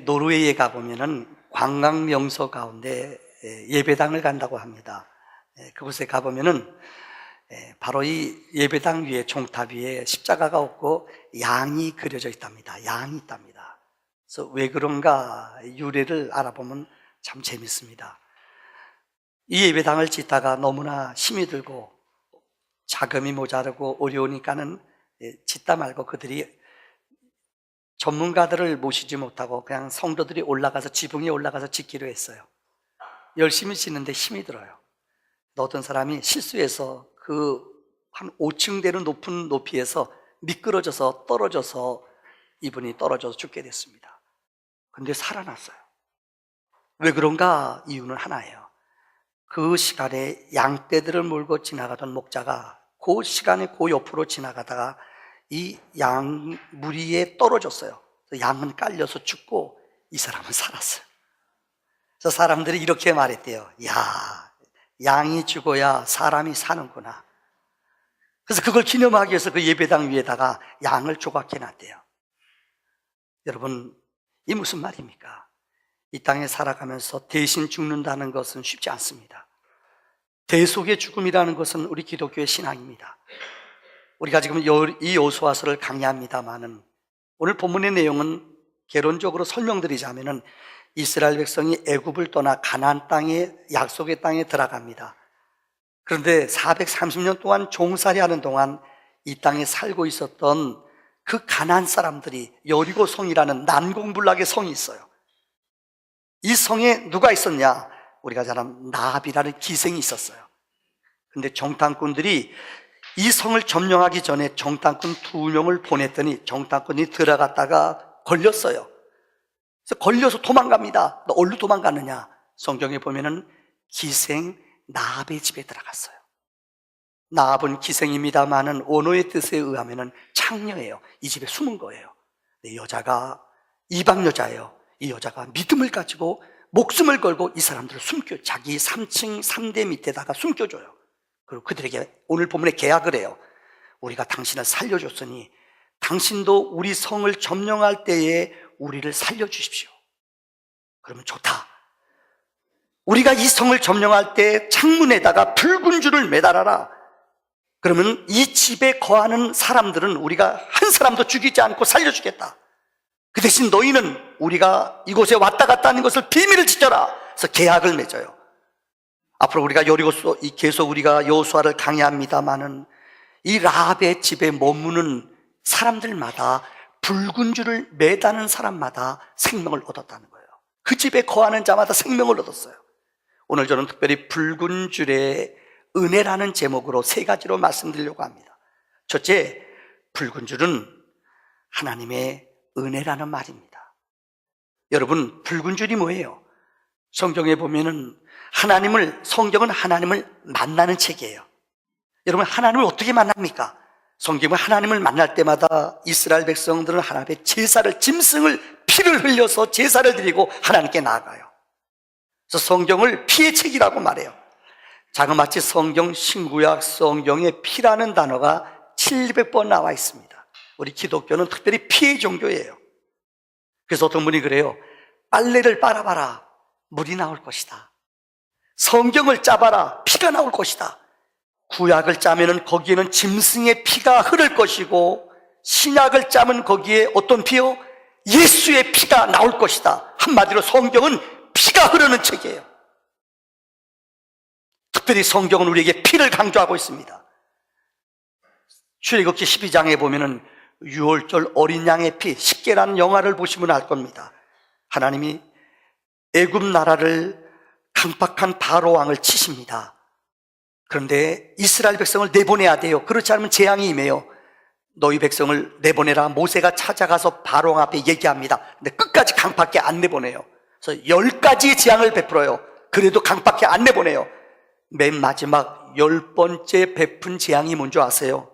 노르웨이에 가보면은 관광 명소 가운데 예배당을 간다고 합니다. 그곳에 가보면은 바로 이 예배당 위에 종탑 위에 십자가가 없고 양이 그려져 있답니다. 양이 있답니다. 그래서 왜 그런가 유래를 알아보면 참 재밌습니다. 이 예배당을 짓다가 너무나 힘이 들고 자금이 모자르고 어려우니까는 짓다 말고 그들이 전문가들을 모시지 못하고 그냥 성도들이 올라가서 지붕에 올라가서 짓기로 했어요. 열심히 짓는데 힘이 들어요. 어떤 사람이 실수해서 그 한 5층 되는 높은 높이에서 미끄러져서 떨어져서 이분이 떨어져서 죽게 됐습니다. 근데 살아났어요. 왜 그런가? 이유는 하나예요. 그 시간에 양떼들을 몰고 지나가던 목자가 그 시간에 그 옆으로 지나가다가 이 양 무리에 떨어졌어요. 양은 깔려서 죽고 이 사람은 살았어요. 그래서 사람들이 이렇게 말했대요. 야, 양이 죽어야 사람이 사는구나. 그래서 그걸 기념하기 위해서 그 예배당 위에다가 양을 조각해 놨대요. 여러분, 이 무슨 말입니까? 이 땅에 살아가면서 대신 죽는다는 것은 쉽지 않습니다. 대속의 죽음이라는 것은 우리 기독교의 신앙입니다. 우리가 지금 이 여호수아서를 강의합니다마는 오늘 본문의 내용은 개론적으로 설명드리자면은 이스라엘 백성이 애굽을 떠나 가나안 땅에 약속의 땅에 들어갑니다. 그런데 430년 동안 종살이하는 동안 이 땅에 살고 있었던 그 가나안 사람들이 여리고 성이라는 난공불락의 성이 있어요. 이 성에 누가 있었냐? 우리가 잘 아는 나합이라는 기생이 있었어요. 근데 정탐꾼들이 이 성을 점령하기 전에 정탐꾼 2명을 보냈더니 정탐꾼이 들어갔다가 걸렸어요. 그래서 걸려서 도망갑니다. 너 어디로 도망갔느냐? 성경에 보면은 기생 나합의 집에 들어갔어요. 나합은 기생입니다만은 원어의 뜻에 의하면은 창녀예요. 이 집에 숨은 거예요. 여자가 이방 여자예요. 이 여자가 믿음을 가지고 목숨을 걸고 이 사람들을 자기 3층 3대 밑에다가 숨겨줘요. 그리고 그들에게 오늘 본문에 계약을 해요. 우리가 당신을 살려줬으니 당신도 우리 성을 점령할 때에 우리를 살려주십시오. 그러면 좋다. 우리가 이 성을 점령할 때 창문에다가 붉은 줄을 매달아라. 그러면 이 집에 거하는 사람들은 우리가 한 사람도 죽이지 않고 살려주겠다. 그 대신 너희는 우리가 이곳에 왔다 갔다 하는 것을 비밀을 지켜라. 그래서 계약을 맺어요. 앞으로 우리가 계속 우리가 여호수아를 강의합니다마는 이 라합의 집에 머무는 사람들마다 붉은 줄을 매다는 사람마다 생명을 얻었다는 거예요. 그 집에 거하는 자마다 생명을 얻었어요. 오늘 저는 특별히 붉은 줄의 은혜라는 제목으로 3가지로 말씀드리려고 합니다. 첫째, 붉은 줄은 하나님의 은혜라는 말입니다. 여러분, 붉은 줄이 뭐예요? 성경에 보면은 성경은 하나님을 만나는 책이에요. 여러분, 하나님을 어떻게 만납니까? 성경은 하나님을 만날 때마다 이스라엘 백성들은 하나님의 제사를, 짐승을 피를 흘려서 제사를 드리고 하나님께 나아가요. 그래서 성경을 피의 책이라고 말해요. 자그마치 성경 신구약 성경에 피라는 단어가 700번 나와 있습니다. 우리 기독교는 특별히 피의 종교예요. 그래서 어떤 분이 그래요. 빨래를 빨아봐라, 물이 나올 것이다. 성경을 짜봐라, 피가 나올 것이다. 구약을 짜면은 거기에는 짐승의 피가 흐를 것이고, 신약을 짜면 거기에 어떤 피요? 예수의 피가 나올 것이다. 한마디로 성경은 피가 흐르는 책이에요. 특별히 성경은 우리에게 피를 강조하고 있습니다. 출애굽기 12장에 보면은 6월절 어린 양의 피, 십계라는 영화를 보시면 알 겁니다. 하나님이 애굽 나라를 강팍한 바로 왕을 치십니다. 그런데 이스라엘 백성을 내보내야 돼요. 그렇지 않으면 재앙이 임해요. 너희 백성을 내보내라. 모세가 찾아가서 바로 왕 앞에 얘기합니다. 근데 끝까지 강팍하게 안 내보내요. 그래서 10가지의 재앙을 베풀어요. 그래도 강팍하게 안 내보내요. 맨 마지막 10번째 베푼 재앙이 뭔지 아세요?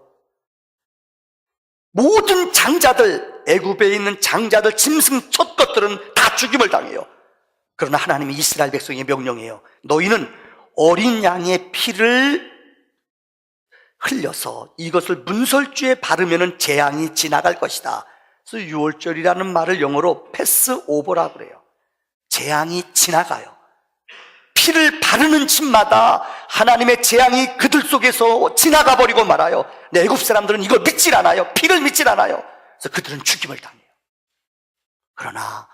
모든 장자들, 애굽에 있는 장자들, 짐승 첫 것들은 다 죽임을 당해요. 그러나 하나님이 이스라엘 백성에게 명령해요. 너희는 어린 양의 피를 흘려서 이것을 문설주에 바르면 재앙이 지나갈 것이다. 그래서 6월절이라는 말을 영어로 패스 오버라고 그래요. 재앙이 지나가요. 피를 바르는 집마다 하나님의 재앙이 그들 속에서 지나가 버리고 말아요. 근데 애굽 사람들은 이걸 믿질 않아요. 피를 믿질 않아요. 그래서 그들은 죽임을 당해요. 그러나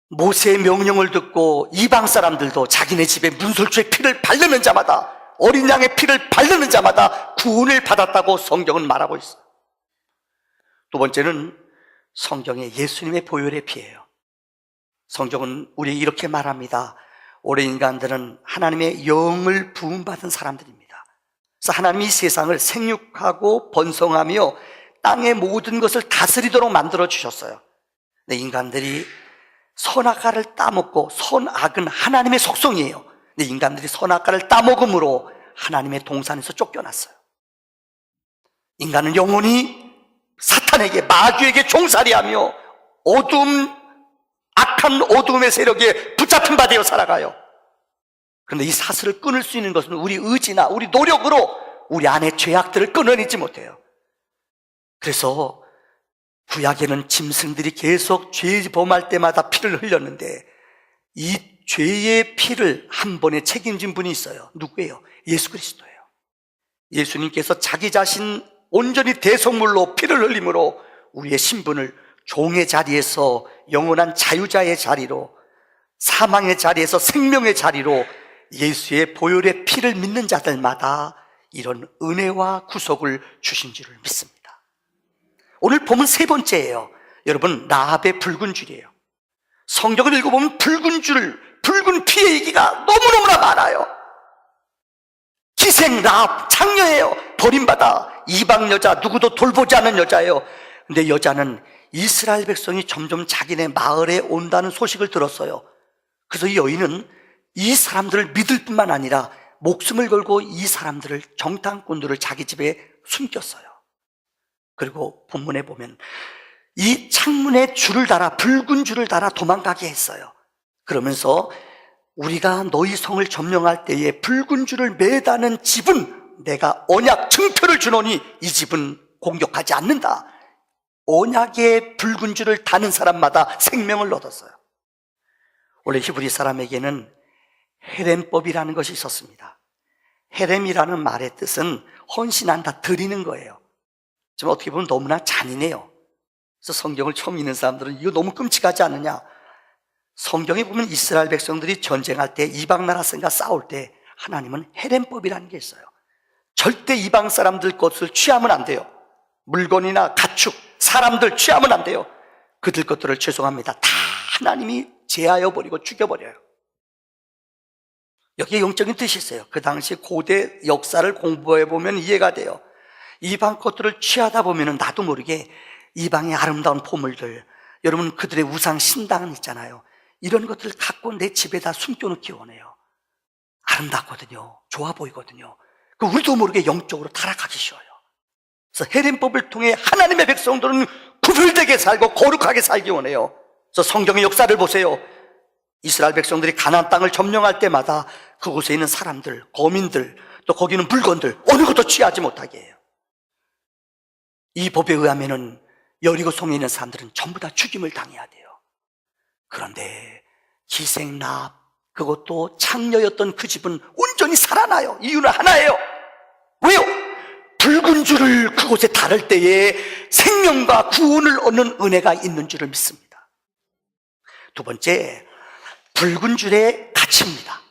모세의 명령을 듣고 이방 사람들도 자기네 집에 문설주의 피를 바르는 자마다, 어린 양의 피를 바르는 자마다 구원을 받았다고 성경은 말하고 있어요. 두 번째는 성경의 예수님의 보혈의 피예요. 성경은 우리 이렇게 말합니다. 올해 인간들은 하나님의 영을 부음받은 사람들입니다. 그래서 하나님이 세상을 생육하고 번성하며 땅의 모든 것을 다스리도록 만들어 주셨어요. 근데 인간들이 선악과를 따먹고, 선악은 하나님의 속성이에요. 근데 인간들이 선악과를 따먹음으로 하나님의 동산에서 쫓겨났어요. 인간은 영원히 사탄에게, 마귀에게 종살이하며 악한 어둠의 세력에 붙잡힌 바 되어 살아가요. 그런데 이 사슬을 끊을 수 있는 것은 우리 의지나 우리 노력으로 우리 안의 죄악들을 끊어내지 못해요. 그래서 구약에는 짐승들이 계속 죄범할 때마다 피를 흘렸는데, 이 죄의 피를 한 번에 책임진 분이 있어요. 누구예요? 예수 그리스도예요. 예수님께서 자기 자신 온전히 대속물로 피를 흘림으로 우리의 신분을 종의 자리에서 영원한 자유자의 자리로, 사망의 자리에서 생명의 자리로 예수의 보혈의 피를 믿는 자들마다 이런 은혜와 구속을 주신 줄을 믿습니다. 오늘 본문 세 번째예요. 여러분, 라합의 붉은 줄이에요. 성경을 읽어보면 붉은 피의 얘기가 너무너무나 많아요. 기생 라합, 창녀예요. 버림받아 이방 여자, 누구도 돌보지 않는 여자예요. 근데 여자는 이스라엘 백성이 점점 자기네 마을에 온다는 소식을 들었어요. 그래서 이 여인은 이 사람들을 믿을 뿐만 아니라 목숨을 걸고 이 사람들을, 정탐꾼들을 자기 집에 숨겼어요. 그리고 본문에 보면 이 창문에 줄을 달아, 붉은 줄을 달아 도망가게 했어요. 그러면서 우리가 너희 성을 점령할 때에 붉은 줄을 매다는 집은 내가 언약 증표를 주노니 이 집은 공격하지 않는다. 언약의 붉은 줄을 다는 사람마다 생명을 얻었어요. 원래 히브리 사람에게는 헤렘법이라는 것이 있었습니다. 헤렘이라는 말의 뜻은 헌신한다, 드리는 거예요. 지금 어떻게 보면 너무나 잔인해요. 그래서 성경을 처음 읽는 사람들은 이거 너무 끔찍하지 않느냐. 성경에 보면 이스라엘 백성들이 전쟁할 때, 이방 나라 선과 싸울 때 하나님은 헤렘법이라는 게 있어요. 절대 이방 사람들 것을 취하면 안 돼요. 물건이나 가축, 사람들 취하면 안 돼요. 그들 것들을 죄송합니다, 다 하나님이 제하여 버리고 죽여버려요. 여기에 영적인 뜻이 있어요. 그 당시 고대 역사를 공부해 보면 이해가 돼요. 이방 것들을 취하다 보면 나도 모르게 이방의 아름다운 보물들, 여러분 그들의 우상 신당 있잖아요. 이런 것들을 갖고 내 집에다 숨겨놓기 원해요. 아름답거든요. 좋아 보이거든요. 그 우리도 모르게 영적으로 타락하기 쉬워요. 그래서 헤렘법을 통해 하나님의 백성들은 구별되게 살고 거룩하게 살기 원해요. 그래서 성경의 역사를 보세요. 이스라엘 백성들이 가나안 땅을 점령할 때마다 그곳에 있는 사람들, 거민들, 또 거기 있는 물건들 어느 것도 취하지 못하게 해요. 이 법에 의하면은 여리고 성에 있는 사람들은 전부 다 죽임을 당해야 돼요. 그런데 기생 라합, 그것도 창녀였던 그 집은 온전히 살아나요. 이유는 하나예요. 왜요? 붉은 줄을 그곳에 달을 때에 생명과 구원을 얻는 은혜가 있는 줄을 믿습니다. 두 번째, 붉은 줄의 가치입니다.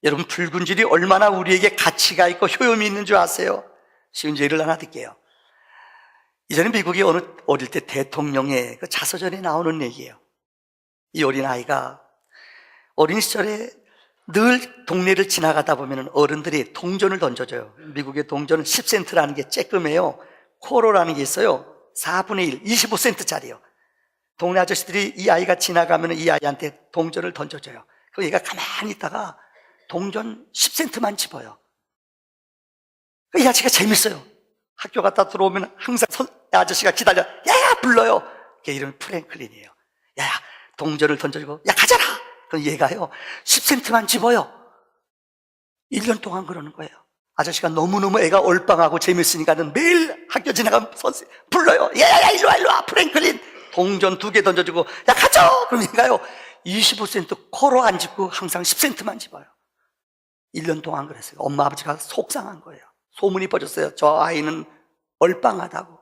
여러분, 붉은 줄이 얼마나 우리에게 가치가 있고 효용이 있는 줄 아세요? 쉬운 예를 하나 드릴게요. 이전에 미국에 어릴 때 대통령의 그 자서전에 나오는 얘기예요. 이 어린아이가 어린 시절에 늘 동네를 지나가다 보면 어른들이 동전을 던져줘요. 미국의 동전은 10센트라는 게 쬐끔해요. 코로라는 게 있어요. 4분의 1, 25센트짜리요. 동네 아저씨들이 이 아이가 지나가면 이 아이한테 동전을 던져줘요. 그럼 얘가 가만히 있다가 동전 10센트만 집어요. 이 아저씨가 재밌어요. 학교 갔다 들어오면 항상 아저씨가 기다려, 야야 불러요. 걔 이름이 프랭클린이에요. 야야 동전을 던져주고, 야 가져라. 그럼 얘가요 10센트만 집어요. 1년 동안 그러는 거예요. 아저씨가 너무너무 애가 얼빵하고 재밌으니까는 매일 학교 지나가면 선생님 불러요. 야야야 일로 와 프랭클린. 동전 2개 던져주고 야 가져. 그럼 얘가요 25센트 코로 안 집고 항상 10센트만 집어요. 1년 동안 그랬어요. 엄마 아버지가 속상한 거예요. 소문이 퍼졌어요. 저 아이는 얼빵하다고.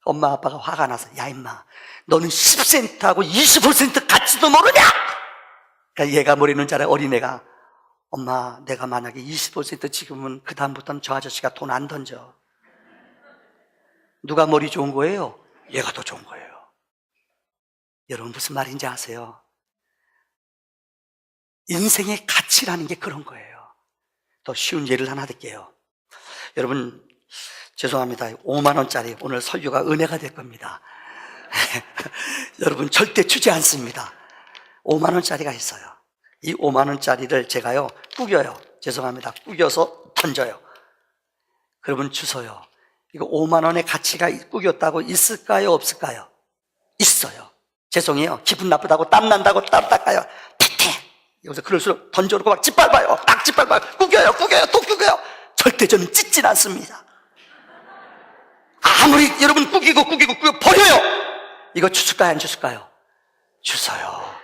엄마 아빠가 화가 나서 야 임마 너는 10센트하고 25센트 가치도 모르냐. 그러니까 얘가 모르는 줄 알아요. 어린애가 엄마 내가 만약에 25센트 지금은 그 다음부터는 저 아저씨가 돈 안 던져. 누가 머리 좋은 거예요? 얘가 더 좋은 거예요. 여러분 무슨 말인지 아세요? 인생의 가치라는 게 그런 거예요. 더 쉬운 예를 하나 드릴게요. 여러분 죄송합니다. 5만 원짜리 오늘 설교가 은혜가 될 겁니다. 여러분 절대 주지 않습니다. 5만 원짜리가 있어요. 이 5만 원짜리를 제가요 구겨요. 죄송합니다. 구겨서 던져요. 그러면 주소요. 이거 5만 원의 가치가 구겼다고 있을까요? 없을까요? 있어요. 죄송해요. 기분 나쁘다고 땀난다고 땀 닦아요. 여기서 그럴수록 던져놓고 막 짓밟아요. 막 짓밟아요. 구겨요 또 구겨요. 절대 저는 찢진 않습니다. 아무리 여러분 구기고 버려요. 이거 주실까요 안 주실까요? 주세요.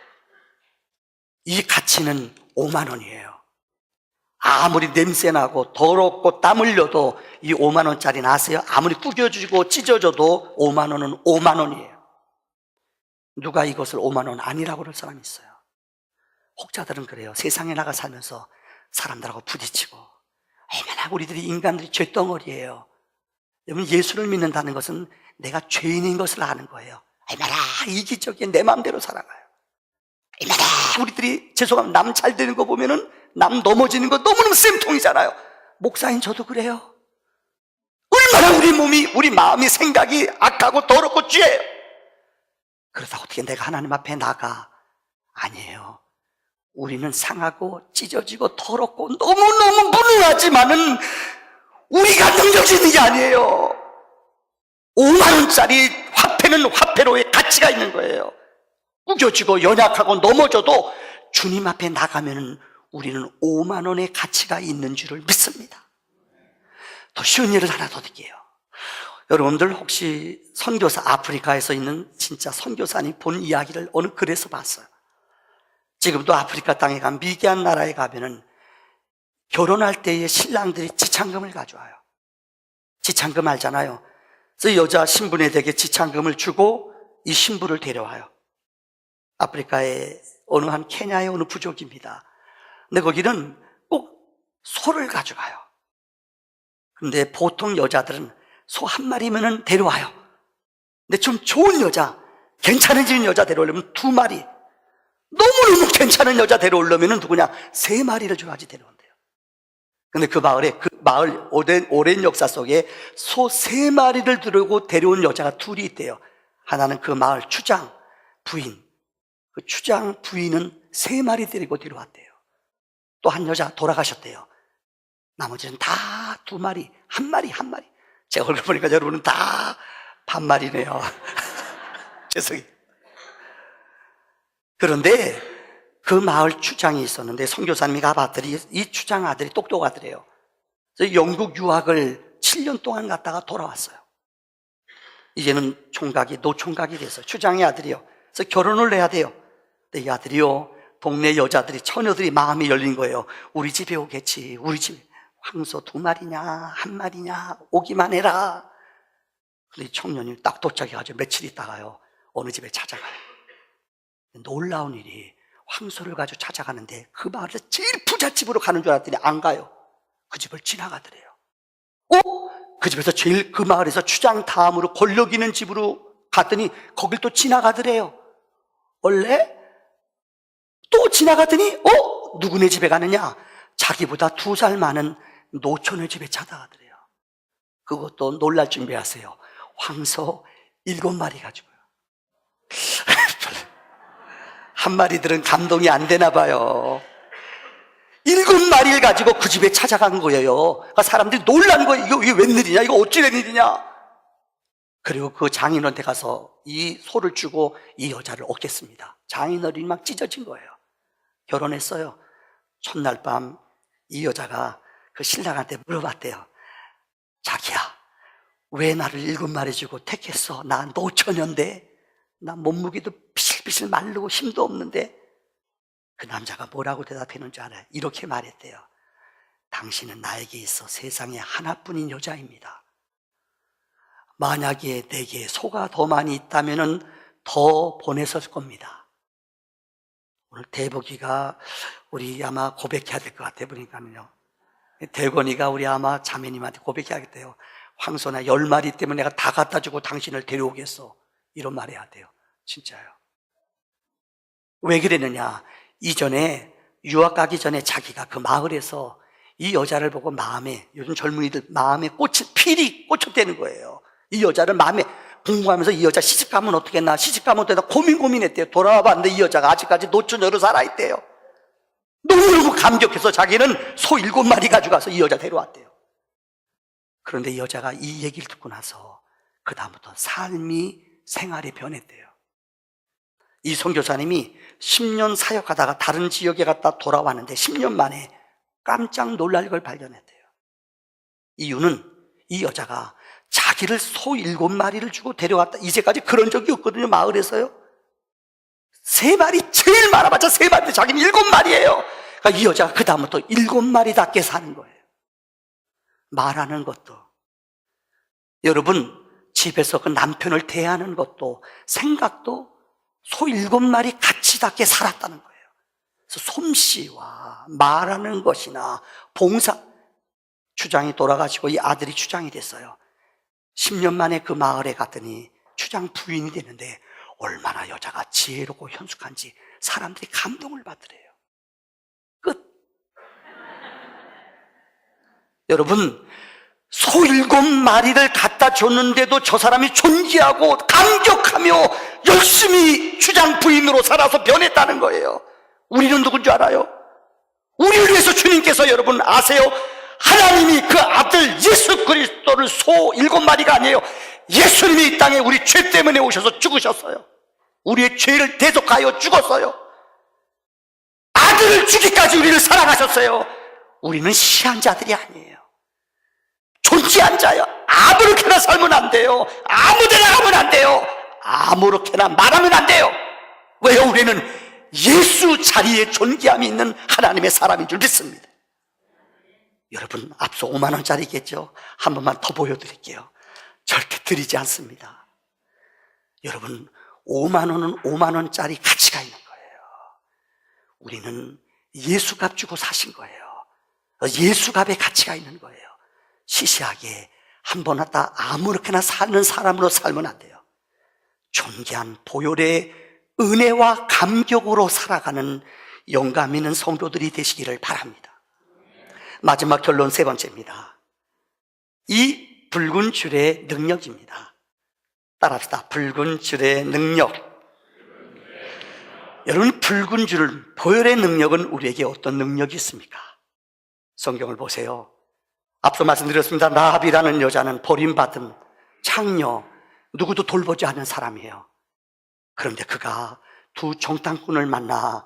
이 가치는 5만 원이에요. 아무리 냄새나고 더럽고 땀 흘려도 이 5만 원짜리는 아세요? 아무리 구겨주고 찢어져도 5만 원은 5만 원이에요. 누가 이것을 5만 원 아니라고 그럴 사람이 있어요. 혹자들은 그래요. 세상에 나가 살면서 사람들하고 부딪히고 얼마나 우리들이 인간들이 죄덩어리예요. 여러분 예수를 믿는다는 것은 내가 죄인인 것을 아는 거예요. 얼마나 이기적인 내 마음대로 살아가요. 얼마나 우리들이 죄송합니다. 남 잘 되는 거 보면은 남 넘어지는 거 너무너무 쌤통이잖아요. 목사인 저도 그래요. 얼마나 우리 몸이 우리 마음이 생각이 악하고 더럽고 죄예요. 그러다 어떻게 내가 하나님 앞에 나가? 아니에요. 우리는 상하고 찢어지고 더럽고 너무너무 무능하지만은 우리가 능력이 있는 게 아니에요. 5만 원짜리 화폐는 화폐로의 가치가 있는 거예요. 구겨지고 연약하고 넘어져도 주님 앞에 나가면은 우리는 5만 원의 가치가 있는 줄을 믿습니다. 더 쉬운 예를 하나 더 드릴게요. 여러분들 혹시 선교사 아프리카에서 있는 진짜 선교사님 본 이야기를 어느 글에서 봤어요. 지금도 아프리카 땅에 간 미개한 나라에 가면은 결혼할 때에 신랑들이 지참금을 가져와요. 지참금 알잖아요. 그래서 여자 신부네 댁에 지참금을 주고 이 신부를 데려와요. 아프리카의 어느 한 케냐의 어느 부족입니다. 근데 거기는 꼭 소를 가져가요. 근데 보통 여자들은 소 한 마리면은 데려와요. 근데 좀 좋은 여자, 괜찮은 여자 데려오려면 2마리, 너무너무 괜찮은 여자 데려오려면 누구냐? 3마리를 줘야지 데려온대요. 근데 그 마을 오랜 역사 속에 소 3마리를 들고 데려온 여자가 2이 있대요. 하나는 그 마을 추장 부인, 그 추장 부인은 3마리 데리고 데려왔대요. 또 한 여자 돌아가셨대요. 나머지는 다 2마리, 한 마리. 제 얼굴 보니까 여러분은 다 반말이네요. 죄송해요. 그런데 그 마을 추장이 있었는데 선교사님이 가봤더니 이 추장 아들이 똑똑하더래요. 그래서 영국 유학을 7년 동안 갔다가 돌아왔어요. 이제는 노총각이 됐어요. 추장의 아들이요. 그래서 결혼을 해야 돼요. 근데 이 아들이요, 동네 여자들이, 처녀들이 마음이 열린 거예요. 우리 집에 오겠지. 우리 집에 황소 2마리냐 1마리냐 오기만 해라. 근데 이 청년이 딱 도착해가지고 며칠 있다가요 어느 집에 찾아가요. 놀라운 일이, 황소를 가지고 찾아가는데 그 마을에서 제일 부잣집으로 가는 줄 알았더니 안 가요. 그 집을 지나가더래요. 그 집에서 제일 그 마을에서 추장 다음으로 권력 있는 집으로 갔더니 거길 또 지나가더래요. 원래 또 지나가더니 누구네 집에 가느냐? 자기보다 2살 많은 노처녀 집에 찾아가더래요. 그것도 놀랄 준비하세요. 황소 7마리 가지고요. 한 마리들은 감동이 안 되나 봐요. 7마리를 가지고 그 집에 찾아간 거예요. 그러니까 사람들이 놀란 거예요. 이게 웬일이냐? 이거 어찌 된 일이냐? 그리고 그 장인어른한테 가서 이 소를 주고 이 여자를 얻겠습니다. 장인어른이 막 찢어진 거예요. 결혼했어요. 첫날 밤 이 여자가 그 신랑한테 물어봤대요. 자기야, 왜 나를 7마리 주고 택했어? 나 노처녀인데, 나 몸무게도 비실비실 마르고 힘도 없는데. 그 남자가 뭐라고 대답했는 줄 알아요? 이렇게 말했대요. 당신은 나에게 있어 세상에 하나뿐인 여자입니다. 만약에 내게 소가 더 많이 있다면 더 보냈을 겁니다. 오늘 대복이가 우리 아마 고백해야 될 것 같아 보니까요. 대건이가 우리 아마 자매님한테 고백해야겠대요. 황소나 10마리 때문에 내가 다 갖다 주고 당신을 데려오겠어. 이런 말 해야 돼요. 진짜요. 왜 그랬느냐? 이전에 유학 가기 전에 자기가 그 마을에서 이 여자를 보고 마음에, 요즘 젊은이들 마음에 필이 꽂혔다는 거예요. 이 여자를 마음에 공부하면서 이 여자 시집가면 어떻겠나, 시집가면 어떻겠나 고민했대요. 돌아와 봤는데 이 여자가 아직까지 노처녀로 살아있대요. 너무너무 감격해서 자기는 소 7마리 가져가서 이 여자 데려왔대요. 그런데 이 여자가 이 얘기를 듣고 나서 그 다음부터 생활이 변했대요. 이 선교사님이 10년 사역하다가 다른 지역에 갔다 돌아왔는데 10년 만에 깜짝 놀랄 걸 발견했대요. 이유는 이 여자가 자기를 소 7마리를 주고 데려왔다. 이제까지 그런 적이 없거든요, 마을에서요. 3마리, 제일 많아봤자 3마리인데 자기는 7마리예요. 그러니까 이 여자가 그 다음부터 7마리답게 사는 거예요. 말하는 것도, 여러분 집에서 그 남편을 대하는 것도, 생각도 소 7마리 같이답게 살았다는 거예요. 그래서 솜씨와 말하는 것이나 봉사, 추장이 돌아가시고 이 아들이 추장이 됐어요. 10년 만에 그 마을에 갔더니 추장 부인이 되는데 얼마나 여자가 지혜롭고 현숙한지 사람들이 감동을 받더래요. 끝. 여러분, 소 7마리를 갖다 줬는데도 저 사람이 존귀하고 감격하며 열심히 추장 부인으로 살아서 변했다는 거예요. 우리는 누군지 알아요? 우리를 위해서 주님께서, 여러분 아세요? 하나님이 그 아들 예수 그리스도를 소 7마리가 아니에요. 예수님이 이 땅에 우리 죄 때문에 오셔서 죽으셨어요. 우리의 죄를 대속하여 죽었어요. 아들을 주기까지 우리를 사랑하셨어요. 우리는 시한 자들이 아니에요. 존재한 자요. 아무렇게나 살면 안 돼요. 아무데나 가면 안 돼요. 아무렇게나 말하면 안 돼요. 왜요? 우리는 예수 자리에 존귀함이 있는 하나님의 사람인 줄 믿습니다. 여러분, 앞서 5만원짜리겠죠? 한 번만 더 보여드릴게요. 절대 드리지 않습니다. 여러분, 5만원은 5만원짜리 가치가 있는 거예요. 우리는 예수값 주고 사신 거예요. 예수값의 가치가 있는 거예요. 시시하게 한 번 왔다 아무렇게나 사는 사람으로 살면 안 돼요. 존귀한 보혈의 은혜와 감격으로 살아가는 영감 있는 성도들이 되시기를 바랍니다. 마지막 결론 3번째입니다. 이 붉은 줄의 능력입니다. 따라합시다. 붉은 줄의 능력. 여러분, 붉은 줄, 보혈의 능력은 우리에게 어떤 능력이 있습니까? 성경을 보세요. 앞서 말씀드렸습니다. 라합이라는 여자는 버림받은 창녀, 누구도 돌보지 않은 사람이에요. 그런데 그가 두 정탐꾼을 만나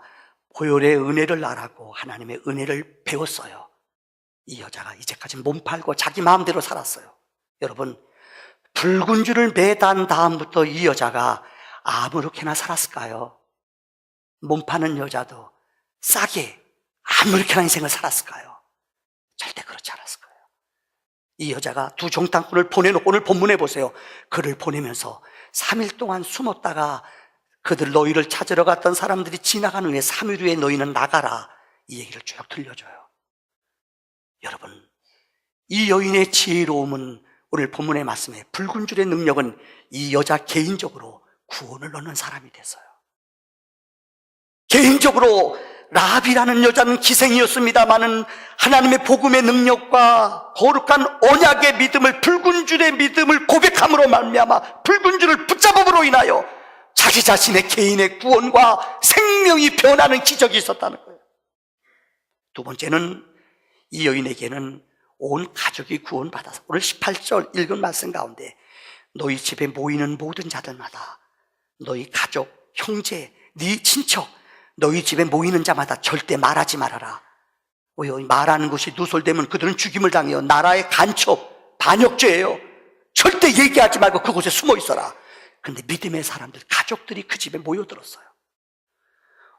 보혈의 은혜를 알았고 하나님의 은혜를 배웠어요. 이 여자가 이제까지 몸 팔고 자기 마음대로 살았어요. 여러분, 붉은 줄을 매단 다음부터 이 여자가 아무렇게나 살았을까요? 몸 파는 여자도 싸게 아무렇게나 인생을 살았을까요? 절대 그렇지 않았을 거예요. 이 여자가 두 정탐꾼을 보내놓고, 오늘 본문에 보세요. 그를 보내면서 3일 동안 숨었다가 그들 너희를 찾으러 갔던 사람들이 지나간 후에 3일 후에 너희는 나가라, 이 얘기를 쭉 들려줘요. 여러분, 이 여인의 지혜로움은 오늘 본문의 말씀에 붉은 줄의 능력은 이 여자 개인적으로 구원을 얻는 사람이 됐어요. 개인적으로 라합이라는 여자는 기생이었습니다마는 하나님의 복음의 능력과 거룩한 언약의 믿음을, 붉은 줄의 믿음을 고백함으로 말미암아 붉은 줄을 붙잡음으로 인하여 자기 자신의 개인의 구원과 생명이 변하는 기적이 있었다는 거예요. 두 번째는 이 여인에게는 온 가족이 구원받아서, 오늘 18절 읽은 말씀 가운데 너희 집에 모이는 모든 자들마다, 너희 가족, 형제, 네 친척, 너희 집에 모이는 자마다 절대 말하지 말아라. 말하는 것이 누설되면 그들은 죽임을 당해요. 나라의 간첩, 반역죄예요. 절대 얘기하지 말고 그곳에 숨어 있어라. 그런데 믿음의 사람들, 가족들이 그 집에 모여들었어요.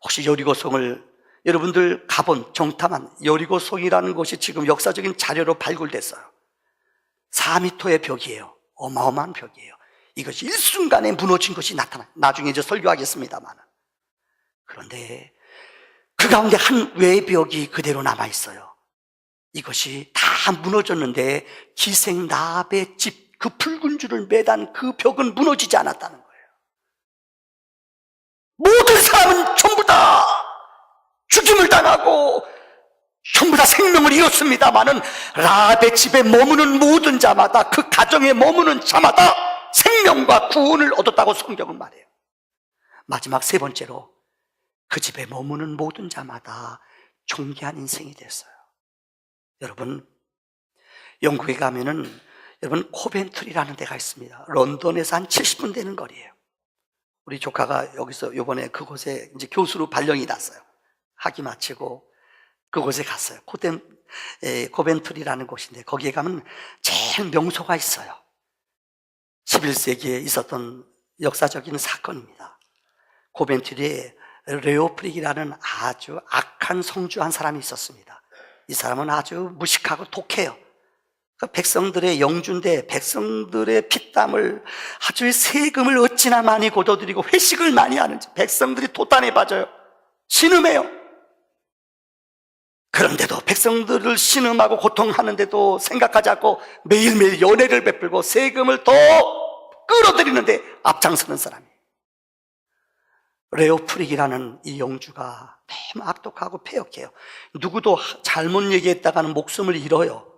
혹시 여리고성을 여러분들 가본, 정탐한 여리고성이라는 곳이 지금 역사적인 자료로 발굴됐어요. 4m의 벽이에요. 어마어마한 벽이에요. 이것이 일순간에 무너진 것이 나타나요. 나중에 이제 설교하겠습니다만. 그런데 그 가운데 한 외벽이 그대로 남아있어요. 이것이 다 무너졌는데 기생 라합의 집, 그 붉은 줄을 매단 그 벽은 무너지지 않았다는 거예요. 모든 사람은 전부 다 죽임을 당하고 전부 다 생명을 잃었습니다마는 라합의 집에 머무는 모든 자마다, 그 가정에 머무는 자마다 생명과 구원을 얻었다고 성경은 말해요. 마지막 세 번째로 그 집에 머무는 모든 자마다 존귀한 인생이 됐어요. 여러분, 영국에 가면은 여러분 코벤트리라는 데가 있습니다. 런던에서 한 70분 되는 거리예요. 우리 조카가 여기서 이번에 그곳에 이제 교수로 발령이 났어요. 학위 마치고 그곳에 갔어요. 코벤트리라는 곳인데 거기에 가면 제일 명소가 있어요. 11세기에 있었던 역사적인 사건입니다. 코벤트리에 레오프릭이라는 아주 악한 성주 한 사람이 있었습니다. 이 사람은 아주 무식하고 독해요. 그 백성들의 영주인데 백성들의 피땀을, 아주 세금을 어찌나 많이 거둬들이고 회식을 많이 하는지 백성들이 도탄에 빠져요. 신음해요. 그런데도 백성들을 신음하고 고통하는데도 생각하지 않고 매일매일 연회를 베풀고 세금을 더 끌어들이는데 앞장서는 사람이에요. 레오프릭이라는 이 영주가 너무 악독하고 패역해요. 누구도 잘못 얘기했다가는 목숨을 잃어요.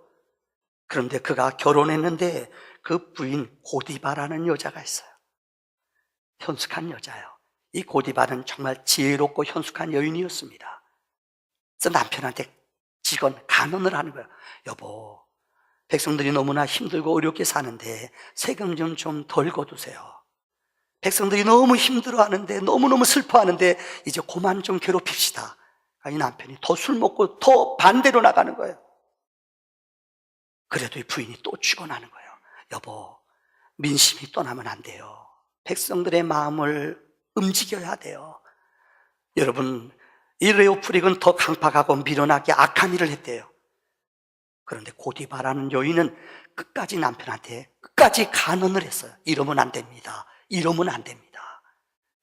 그런데 그가 결혼했는데 그 부인 고디바라는 여자가 있어요. 현숙한 여자예요. 이 고디바는 정말 지혜롭고 현숙한 여인이었습니다. 그래서 남편한테 간언을 하는 거예요. 여보, 백성들이 너무나 힘들고 어렵게 사는데 세금 좀 덜 거두세요. 백성들이 너무 힘들어하는데, 너무너무 슬퍼하는데 이제 그만 좀 괴롭힙시다. 이 남편이 더 술 먹고 더 반대로 나가는 거예요. 그래도 이 부인이 또 죽어나는 거예요. 여보, 민심이 떠나면 안 돼요. 백성들의 마음을 움직여야 돼요. 여러분, 이 레오프릭은 더 강팍하고 미련하게 악한 일을 했대요. 그런데 고디바라는 여인은 끝까지 남편한테 끝까지 간언을 했어요. 이러면 안 됩니다. 이러면 안 됩니다.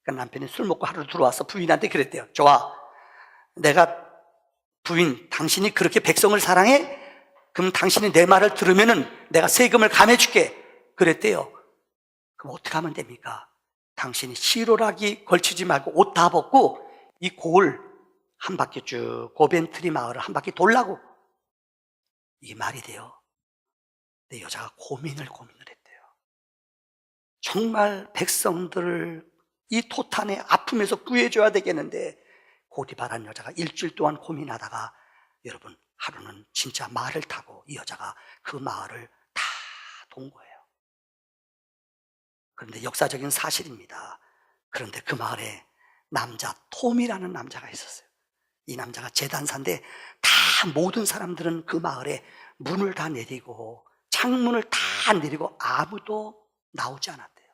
그러니까 남편이 술 먹고 하루 들어와서 부인한테 그랬대요. 좋아, 내가 부인, 당신이 그렇게 백성을 사랑해? 그럼 당신이 내 말을 들으면은 내가 세금을 감해줄게. 그랬대요. 그럼 어떻게 하면 됩니까? 당신이 시로락이 걸치지 말고 옷 다 벗고 이 고을 한 바퀴 쭉 코벤트리 마을을 한 바퀴 돌라고. 이게 말이 돼요. 근데 여자가 고민을 했대요. 정말 백성들을 이 토탄의 아픔에서 구해줘야 되겠는데, 고디바란 여자가 일주일 동안 고민하다가 여러분 하루는 진짜 말을 타고 이 여자가 그 마을을 다 돈 거예요. 그런데 역사적인 사실입니다. 그런데 그 마을에 남자 톰이라는 남자가 있었어요. 이 남자가 재단사인데 다 모든 사람들은 그 마을에 문을 다 내리고 창문을 다 내리고 아무도 나오지 않았대요.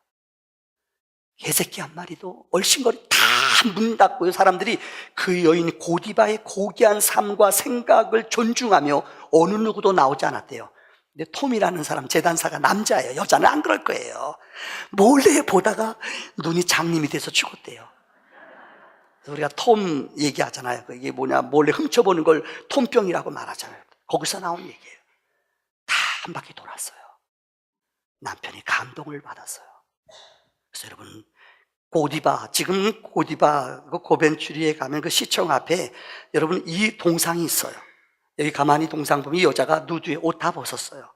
개새끼 한 마리도 얼씬거리 다 문 닫고요. 사람들이 그 여인 고디바의 고귀한 삶과 생각을 존중하며 어느 누구도 나오지 않았대요. 근데 톰이라는 사람, 재단사가 남자예요. 여자는 안 그럴 거예요. 몰래 보다가 눈이 장님이 돼서 죽었대요. 그래서 우리가 톰 얘기하잖아요. 이게 뭐냐, 몰래 훔쳐보는 걸 톰병이라고 말하잖아요. 거기서 나온 얘기예요. 다 한 바퀴 돌았어요. 남편이 감동을 받았어요. 그래서 여러분, 고디바, 지금 고디바 그 코벤트리에 가면 그 시청 앞에 여러분 이 동상이 있어요. 여기 가만히 동상 보면 이 여자가 누드에 옷 다 벗었어요.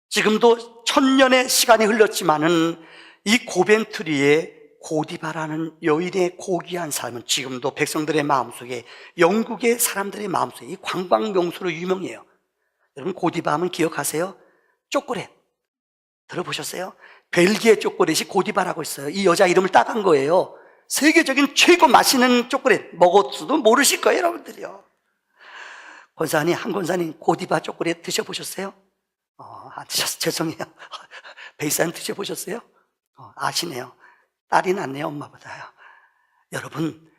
지금도 1000년의 시간이 흘렀지만은 이 코벤트리에 고디바라는 여인의 고귀한 삶은 지금도 백성들의 마음속에, 영국의 사람들의 마음속에 이 관광 명소로 유명해요. 여러분, 고디바 하면 기억하세요? 초콜릿 들어보셨어요? 벨기에 초콜릿이 고디바라고 있어요. 이 여자 이름을 따간 거예요. 세계적인 최고 맛있는 초콜릿. 먹었어도 모르실 거예요, 여러분들이요. 권사님, 한 권사님 고디바 초콜릿 드셔보셨어요? 안 드셨어요. 죄송해요. 베이사님 드셔보셨어요? 아시네요. 딸이 낫네요, 엄마보다요. 여러분,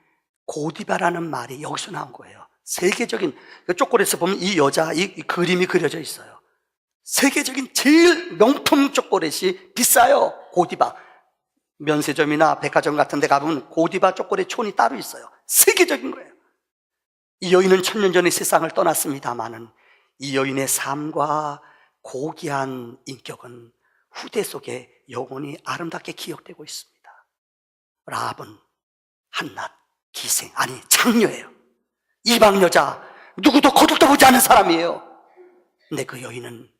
고디바라는 말이 여기서 나온 거예요. 세계적인, 초콜릿에 보면 이 여자, 이 그림이 그려져 있어요. 세계적인 제일 명품 초콜릿이 비싸요. 고디바. 면세점이나 백화점 같은 데 가보면 고디바 초콜릿 촌이 따로 있어요. 세계적인 거예요. 이 여인은 천년 전에 세상을 떠났습니다마는 이 여인의 삶과 고귀한 인격은 후대 속에 영원히 아름답게 기억되고 있습니다. 라합은 한낱 기생, 아니 장녀예요. 이방 여자, 누구도 거들떠 보지 않은 사람이에요. 근데 그 여인은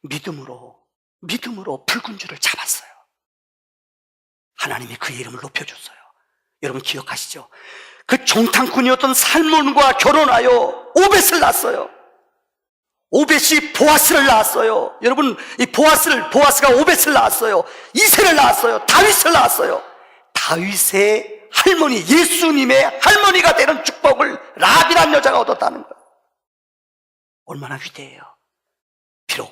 믿음으로 붉은 줄을 잡았어요. 하나님이 그의 이름을 높여줬어요. 여러분 기억하시죠? 그 종탄꾼이었던 살몬과 결혼하여 오벳을 낳았어요. 오벳이 보아스를 낳았어요. 여러분, 이 보아스가 오벳을 낳았어요. 이새를 낳았어요. 다윗을 낳았어요. 다윗의 할머니, 예수님의 할머니가 되는 축복을 라합이라는 여자가 얻었다는 거예요. 얼마나 위대해요. 비록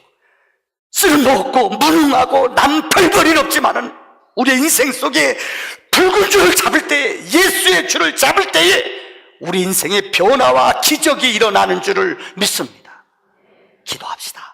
쓸모없고 무능하고 난 별볼일 없지만은 우리의 인생 속에 붉은 줄을 잡을 때, 예수의 줄을 잡을 때에 우리 인생의 변화와 기적이 일어나는 줄을 믿습니다. 기도합시다.